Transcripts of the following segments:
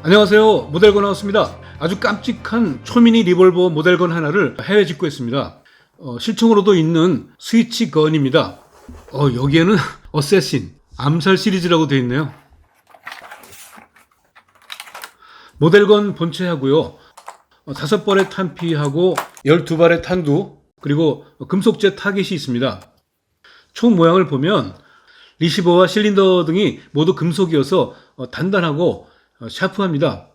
안녕하세요. 모델건 나왔습니다. 아주 깜찍한 초미니 리볼버 모델건 하나를 해외 직구했습니다. 실총으로도 있는 스위치건입니다. 여기에는 어쌔신, 암살 시리즈라고 되어 있네요. 모델건 본체하고요. 5발의 탄피하고 12발의 탄두, 그리고 금속재 타겟이 있습니다. 총 모양을 보면 리시버와 실린더 등이 모두 금속이어서 단단하고 샤프합니다.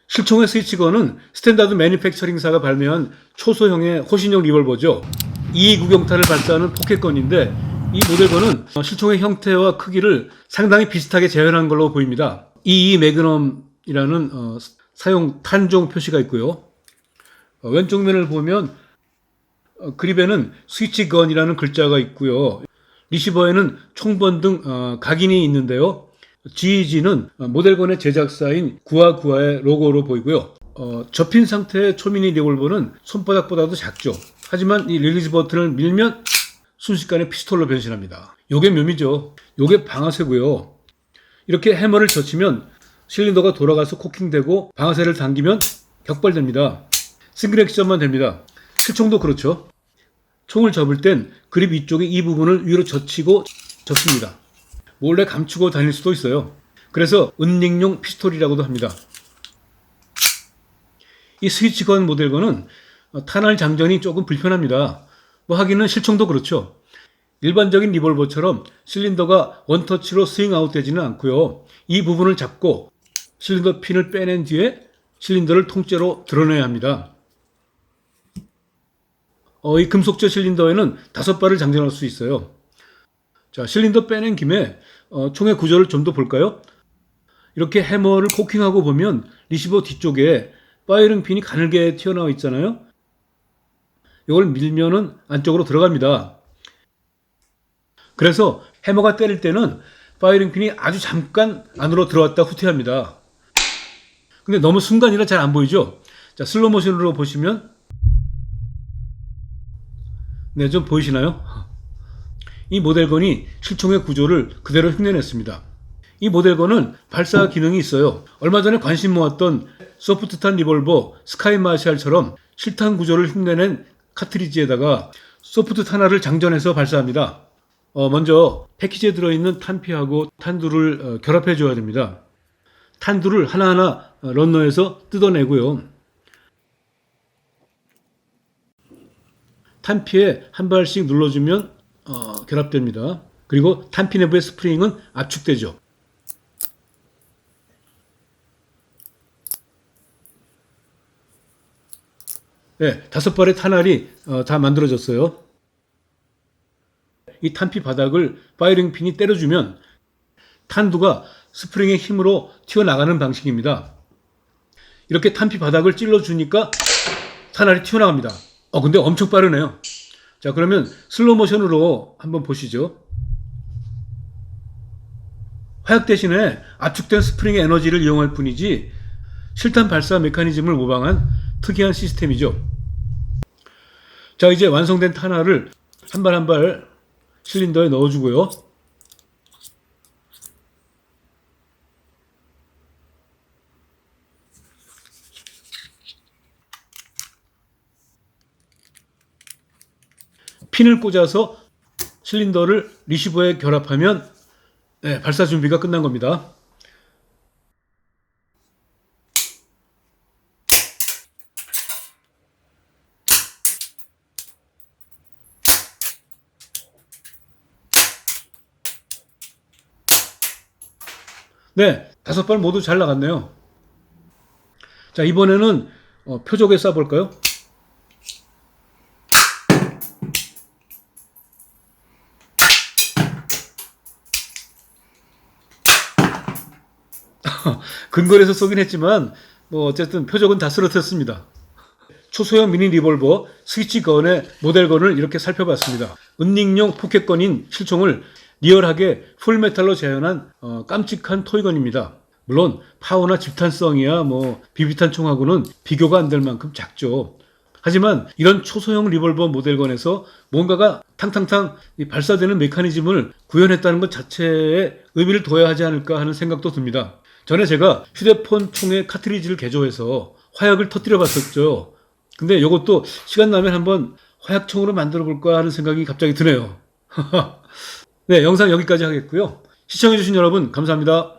실총의 스위치건은 스탠다드 매니팩처링사가 발매한 초소형의 호신용 리볼버죠. 2 구경탄을 발사하는 포켓건인데 이 모델건은 실총의 형태와 크기를 상당히 비슷하게 재현한 걸로 보입니다. 22 매그넘이라는 사용 탄종 표시가 있고요. 왼쪽 면을 보면 그립에는 스위치건이라는 글자가 있고요. 리시버에는 총번 등 각인이 있는데요. GEG는 모델건의 제작사인 구아구아의 로고로 보이고요. 접힌 상태의 초미니 리볼버는 손바닥보다도 작죠. 하지만 이 릴리즈 버튼을 밀면 순식간에 피스톨로 변신합니다. 요게 묘미죠. 요게 방아쇠고요. 이렇게 해머를 젖히면 실린더가 돌아가서 코킹되고 방아쇠를 당기면 격발됩니다. 싱글 액션만 됩니다. 실총도 그렇죠. 총을 접을 땐 그립 위쪽의 이 부분을 위로 젖히고 접습니다. 몰래 감추고 다닐 수도 있어요. 그래서 은닉용 피스톨이라고도 합니다. 이 스위치건 모델건은 탄알 장전이 조금 불편합니다. 하기는 실총도 그렇죠. 일반적인 리볼버처럼 실린더가 원터치로 스윙아웃 되지는 않고요. 이 부분을 잡고 실린더 핀을 빼낸 뒤에 실린더를 통째로 드러내야 합니다. 이 금속재 실린더에는 5발을 장전할 수 있어요. 자, 실린더 빼낸 김에 총의 구조를 좀 더 볼까요? 이렇게 해머를 코킹하고 보면 리시버 뒤쪽에 파이링 핀이 가늘게 튀어나와 있잖아요. 이걸 밀면은 안쪽으로 들어갑니다. 그래서 해머가 때릴 때는 파이링 핀이 아주 잠깐 안으로 들어왔다 후퇴합니다. 근데 너무 순간이라 잘 안 보이죠? 자, 슬로우 모션으로 보시면 네, 좀 보이시나요? 이 모델건이 실총의 구조를 그대로 흉내냈습니다. 이 모델건은 발사 기능이 있어요. 얼마 전에 관심 모았던 소프트탄 리볼버 스카이 마샬처럼 실탄 구조를 흉내낸 카트리지에다가 소프트탄화를 장전해서 발사합니다. 먼저 패키지에 들어있는 탄피하고 탄두를 결합해 줘야 됩니다. 탄두를 하나하나 런너에서 뜯어내고요. 탄피에 한 발씩 눌러주면 결합됩니다. 그리고 탄피 내부의 스프링은 압축되죠. 네, 5발의 탄알이 다 만들어졌어요. 이 탄피 바닥을 파이링 핀이 때려주면 탄두가 스프링의 힘으로 튀어나가는 방식입니다. 이렇게 탄피 바닥을 찔러주니까 탄알이 튀어나갑니다. 근데 엄청 빠르네요. 자, 그러면 슬로우 모션으로 한번 보시죠. 화약 대신에 압축된 스프링의 에너지를 이용할 뿐이지 실탄 발사 메커니즘을 모방한 특이한 시스템이죠. 자, 이제 완성된 탄알을 한 발 한 발 실린더에 넣어주고요. 핀을 꽂아서 실린더를 리시버에 결합하면 발사 준비가 끝난 겁니다. 네, 5발 모두 잘 나갔네요. 자, 이번에는 표적에 쏴볼까요? 근거리에서 쏘긴 했지만 어쨌든 표적은 다 쓰러졌습니다. 초소형 미니 리볼버 스위치건의 모델건을 이렇게 살펴봤습니다. 은닉용 포켓건인 실총을 리얼하게 풀메탈로 재현한 깜찍한 토이건입니다. 물론 파워나 집탄성이야 비비탄 총하고는 비교가 안 될 만큼 작죠. 하지만 이런 초소형 리볼버 모델건에서 뭔가가 탕탕탕 발사되는 메커니즘을 구현했다는 것 자체에 의미를 둬야 하지 않을까 하는 생각도 듭니다. 전에 제가 휴대폰 총에 카트리지를 개조해서 화약을 터뜨려 봤었죠. 근데 이것도 시간 나면 한번 화약총으로 만들어 볼까 하는 생각이 갑자기 드네요. 네, 영상 여기까지 하겠고요. 시청해주신 여러분 감사합니다.